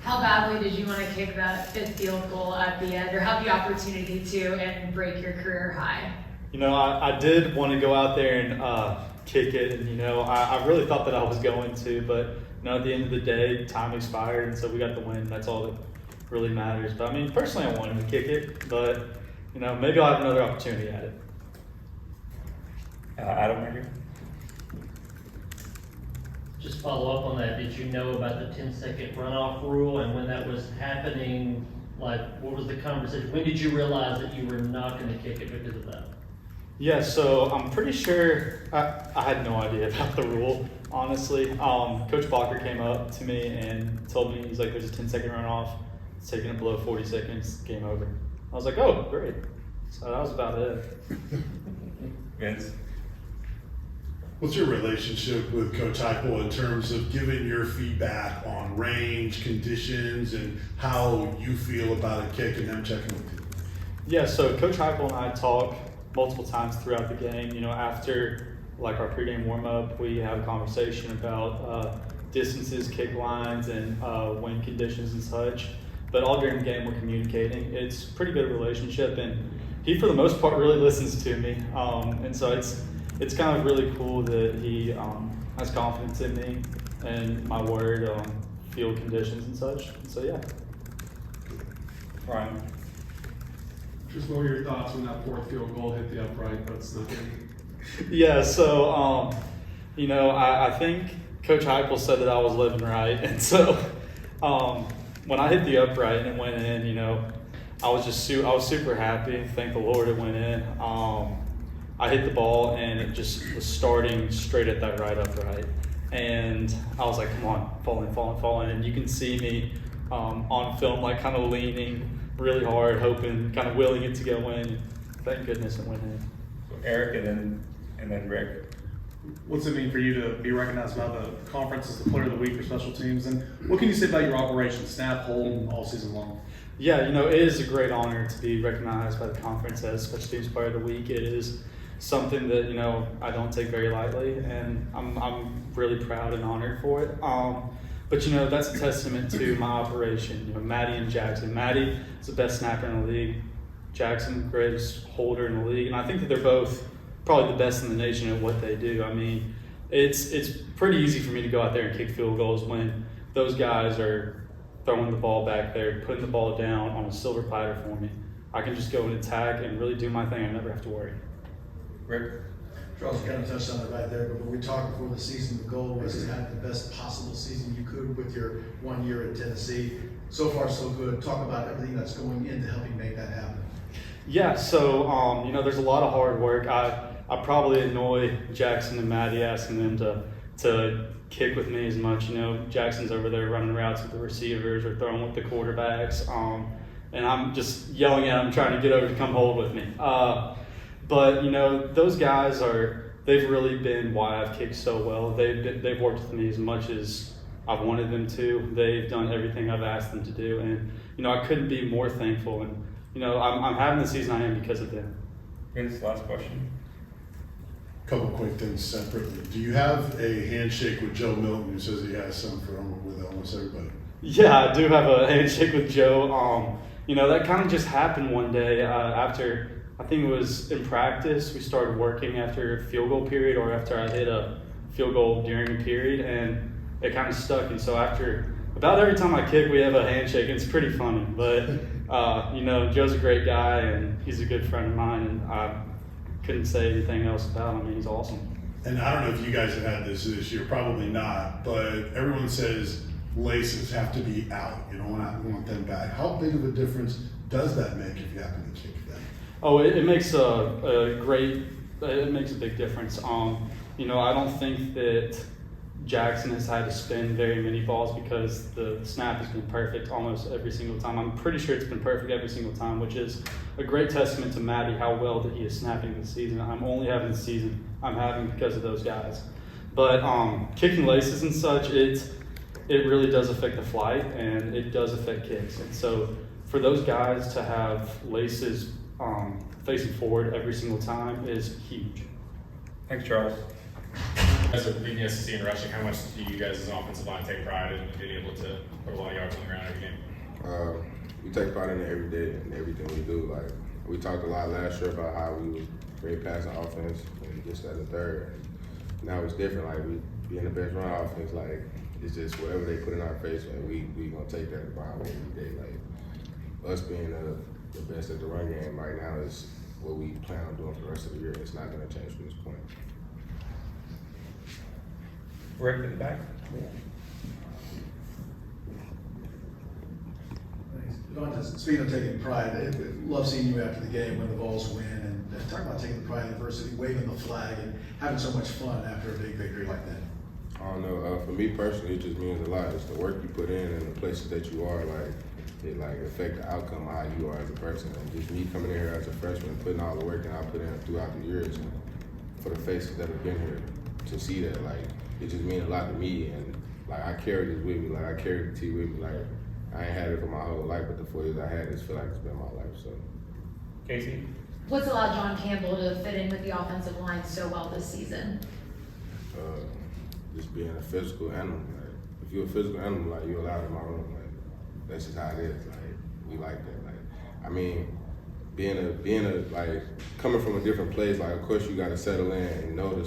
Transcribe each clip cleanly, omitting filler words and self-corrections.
How badly did you want to kick that fifth field goal at the end, or have the opportunity to, and break your career high? I did want to go out there and kick it, and I really thought that I was going to, but at the end of the day, time expired, and so we got the win. That's all that really matters. But personally, I wanted to kick it, but maybe I'll have another opportunity at it. Adam, right here. Just follow up on that. Did you know about the 10-second runoff rule, and when that was happening, what was the conversation? When did you realize that you were not going to kick it because of that? Yeah, so I'm pretty sure I had no idea about the rule, honestly. Coach Blocker came up to me and told me, he's like, there's a 10-second runoff. It's taking it below 40 seconds, game over. I was like, oh, great. So that was about it. Vince? What's your relationship with Coach Heupel in terms of giving your feedback on range, conditions, and how you feel about a kick and him checking with you? Yeah, so Coach Heupel and I talk multiple times throughout the game. After our pregame warm-up, we have a conversation about distances, kick lines, and wind conditions and such. But all during the game, we're communicating. It's a pretty good relationship, and he, for the most part, really listens to me. And so it's kind of really cool that he has confidence in me and my word on field conditions and such. And so, yeah. Ryan? Just what were your thoughts when that fourth field goal hit the upright but snuck in? Yeah, so, I think Coach Heupel said that I was living right. And so when I hit the upright and it went in, I was super happy. Thank the Lord it went in. I hit the ball and it just was starting straight at that right upright. And I was like, come on, falling. And you can see me on film, kind of leaning really hard, hoping, kind of willing it to go in. Thank goodness it went in. So Eric and then Rick. What's it mean for you to be recognized by the conference as the player of the week for special teams? And what can you say about your operation, snap, hold, all season long? Yeah, it is a great honor to be recognized by the conference as special teams player of the week. It is something that, I don't take very lightly, and I'm really proud and honored for it. But that's a testament to my operation. Maddie and Jackson. Maddie is the best snapper in the league. Jackson, greatest holder in the league, and I think that they're both probably the best in the nation at what they do. It's pretty easy for me to go out there and kick field goals when those guys are throwing the ball back there, putting the ball down on a silver platter for me. I can just go and attack and really do my thing. I never have to worry. Rick? Charles kind of touched on it right there, but when we talked before the season, the goal was to have the best possible season you could with your 1 year at Tennessee. So far, so good. Talk about everything that's going into helping make that happen. Yeah, so there's a lot of hard work. I probably annoy Jackson and Maddie asking them to kick with me as much. Jackson's over there running routes with the receivers or throwing with the quarterbacks, and I'm just yelling at them, trying to get over to come hold with me. But those guys they've really been why I've kicked so well. They've worked with me as much as I've wanted them to. They've done everything I've asked them to do, and I couldn't be more thankful. And I'm having the season I am because of them. Vince, last question. Couple quick things separately. Do you have a handshake with Joe Milton, who says he has some with almost everybody? Yeah, I do have a handshake with Joe. That kind of just happened one day after, I think it was in practice. We started working after a field goal period, or after I hit a field goal during a period, and it kind of stuck. And so after about every time I kick, we have a handshake. It's pretty funny, but Joe's a great guy, and he's a good friend of mine, and I couldn't say anything else about him. He's awesome. And I don't know if you guys have had this year, probably not, but everyone says laces have to be out. You don't want them back. How big of a difference does that make if you happen to kick them? Oh, it makes it makes a big difference. I don't think that Jackson has had to spin very many balls because the snap has been perfect almost every single time. I'm pretty sure it's been perfect every single time, which is a great testament to Maddie, how well that he is snapping this season. I'm only having the season I'm having because of those guys. But kicking laces and such, it really does affect the flight, and it does affect kicks. And so for those guys to have laces facing forward every single time is huge. Thanks, Charles. As a leading the SEC in rushing, how much do you guys as an offensive line take pride in being able to put a lot of yards on the ground every game? We take pride in it every day and everything we do. Like, we talked a lot last year about how we was great passing offense and just as a third. Now it's different. Like, we being the best run offense, like, it's just whatever they put in our face, like, we gonna take that and buy every day. Like, us being the best at the run game right now is what we plan on doing for the rest of the year. It's not gonna change from this point. Rick in the back. Javontez, speaking of taking pride, love seeing you after the game when the Vols win, and talk about taking the pride in adversity, waving the flag, and having so much fun after a big victory like that. I don't know. For me personally, it just means a lot. It's the work you put in and the places that you are. Like, it like affect the outcome of how you are as a person. And just me coming in here as a freshman, putting all the work that I put in throughout the years, and for the faces that have been here to see that, like, it just means a lot to me. And like, I carry this with me. Like, I carry the T with me. Like, I ain't had it for my whole life, but the 4 years I had it, feel like it's been my life. So, Casey. What's allowed John Campbell to fit in with the offensive line so well this season? just being a physical animal. Like, if you're a physical animal, like, you're allowed in my room. Like, that's just how it is. Like, we like that. Like, I mean, being a like coming from a different place. Like, of course, you got to settle in and know the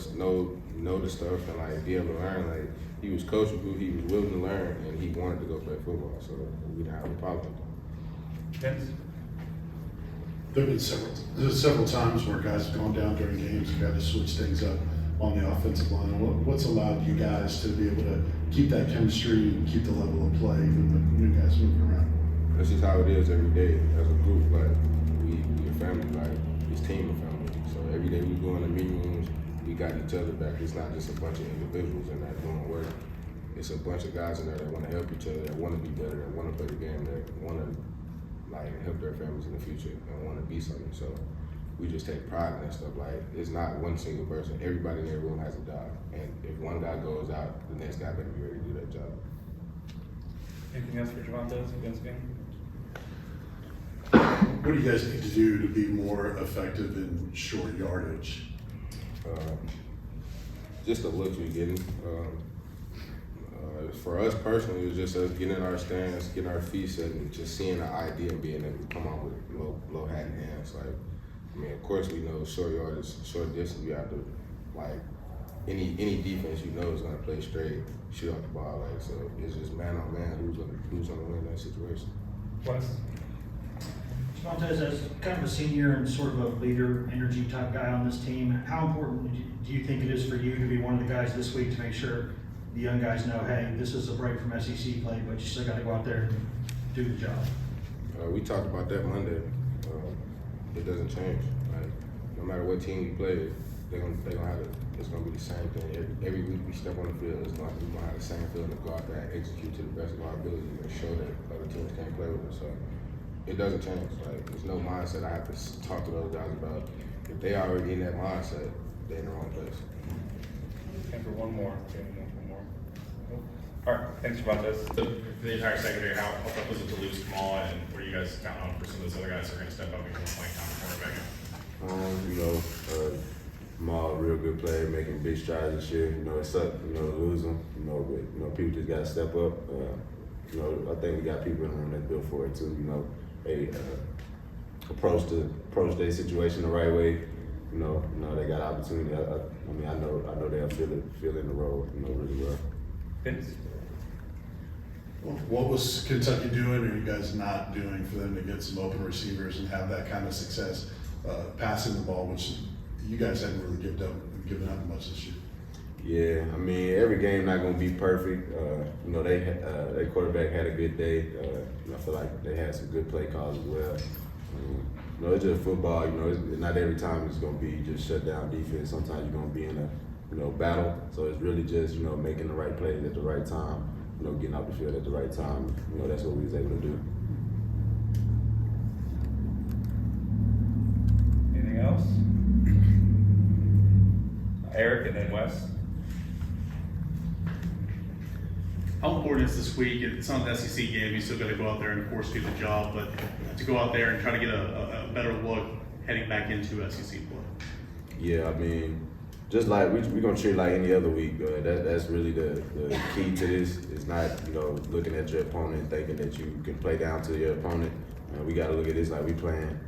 stuff and like be able to learn. Like, he was coachable, he was willing to learn, and he wanted to go play football. So we didn't have a problem. Vince? There have been several times where guys have gone down during games and got to switch things up on the offensive line. What's allowed you guys to be able to keep that chemistry and keep the level of play even with new guys moving around? That's just how it is every day as a group. Like, we a family, like, it's team and family. So every day we go in the meeting rooms, we got each other back. It's not just a bunch of individuals in that doing work. It's a bunch of guys in there that want to help each other, that want to be better, that want to play the game, that want to like help their families in the future and want to be something. So we just take pride in that stuff. Like, it's not one single person. Everybody in their room has a job, and if one guy goes out, the next guy better be ready to do that job. Anything else for Javontez against game? What do you guys need to do to be more effective in short yardage? Just the looks we're getting. For us personally, it was just us getting in our stance, getting our feet set, and just seeing the idea and being able to come on with low hat in hands. Like, I mean, of course we know short yardage, short distance, you have to, like, any defense you know is gonna play straight, shoot off the ball. Like, so it's just man on man who's gonna win that situation. Wes? Javontez, as kind of a senior and sort of a leader, energy type guy on this team, how important do you think it is for you to be one of the guys this week to make sure the young guys know, hey, this is a break from SEC play, but you still got to go out there and do the job? We talked about that Monday. It doesn't change. Like, no matter what team we play, they're gonna have it. It's gonna be the same thing. Every week we step on the field, we're gonna have the same feeling to go out there and execute to the best of our ability and show that other teams can't play with us. So it doesn't change. Like, there's no mindset I have to talk to those guys about. If they already in that mindset, they're in the wrong place. Time for one more. Okay, one more. All right, thanks, Javontez. For the entire secondary, how tough was it to lose Kamal, and what are you guys counting on for some of those other guys that are going to step up and become playing time cornerback? Maul, real good player, making big strides this year. It sucked, to lose him. But people just got to step up. I think we got people in the room that's built for it too. They approach their situation the right way. They got opportunity. I know they'll feel in the role, really well. Vince? What was Kentucky doing or you guys not doing for them to get some open receivers and have that kind of success passing the ball, which you guys haven't really given up much this year? Yeah, I mean, every game not gonna be perfect. Their quarterback had a good day. I feel like they had some good play calls as well. It's just football. Not every time it's gonna be just shut down defense. Sometimes you're gonna be in a battle. So it's really just making the right plays at the right time. Getting out the field at the right time. That's what we was able to do. Anything else? Eric and then Wes. How important is this week? It's not an SEC game. You still got to go out there and, of course, do the job. But to go out there and try to get a better look heading back into SEC play. Yeah, I mean, just like we gonna treat it like any other week. That's really the key to this. It's not looking at your opponent and thinking that you can play down to your opponent. We got to look at this like we playing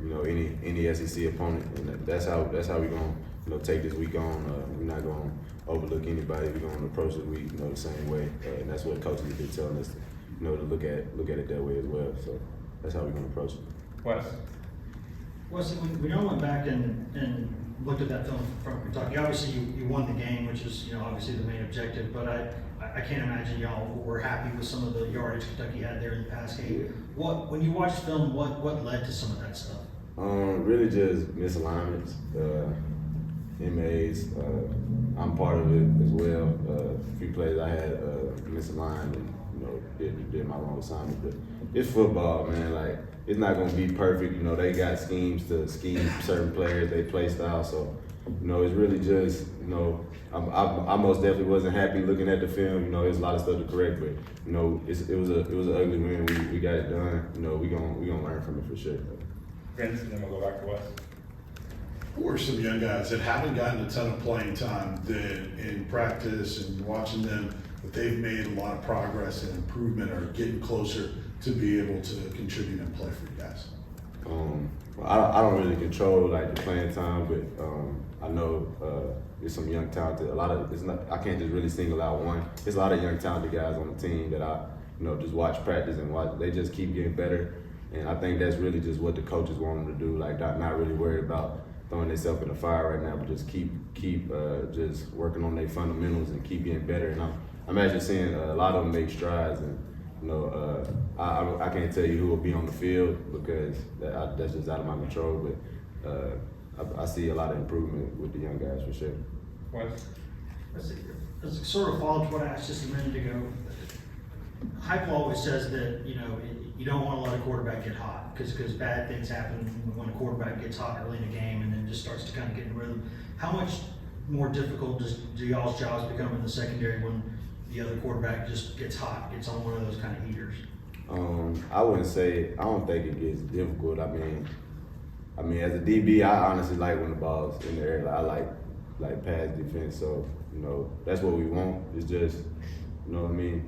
any SEC opponent, and that's how we gonna take this week on. We're not gonna overlook anybody. We're gonna approach the week the same way, and that's what coaches have been telling us to look at it that way as well. So that's how we're gonna approach it. Wes. Wesley, we all went back and looked at that film from Kentucky. Obviously, you won the game, which is obviously the main objective. But I can't imagine y'all were happy with some of the yardage Kentucky had there in the past game. When you watched film, what led to some of that stuff? Really just misalignments, MAs. I'm part of it as well. A few plays I had misaligned and did my wrong assignment. But it's football, man. Like, it's not gonna be perfect. They got schemes to scheme certain players, they play style. So, it's really just, I most definitely wasn't happy looking at the film. There's a lot of stuff to correct, but it was an ugly win. We got it done. We gonna learn from it for sure. Vince, and then we'll go back to Wes. Who are some young guys that haven't gotten a ton of playing time that in practice and watching them, but they've made a lot of progress and improvement or getting closer to be able to contribute and play for you guys? I don't really control the playing time, but I know there's some young talented. I can't just really single out one. There's a lot of young talented guys on the team that I just watch practice and watch. They just keep getting better, and I think that's really just what the coaches want them to do. Not really worried about throwing themselves in the fire right now, but just keep just working on their fundamentals and keep getting better. And I'm actually seeing a lot of them make strides. And I can't tell you who will be on the field because that's just out of my control. But I see a lot of improvement with the young guys for sure. Wes. It's sort of follow to what I asked just a minute ago. Hype always says that you don't want to let a quarterback get hot because bad things happen when a quarterback gets hot early in a game and then just starts to kind of get in rhythm. How much more difficult do y'all's jobs become in the secondary when the other quarterback just gets hot, gets on one of those kind of heaters? I wouldn't say. I don't think it gets difficult. I mean, as a DB, I honestly like when the ball's in the air. I like pass defense. So that's what we want. It's just what I mean.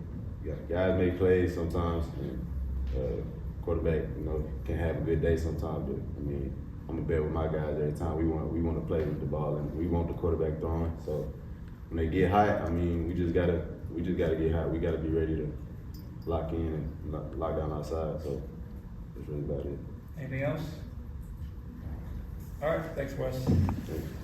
Guys make plays sometimes, and quarterback can have a good day sometimes. But I'm gonna bet with my guys every time. We want to play with the ball, and we want the quarterback throwing. So when they get hot, we just gotta get hot. We gotta be ready to lock in and lock down our side. So that's really about it. Anything else? All right, thanks, Wes. Thank you.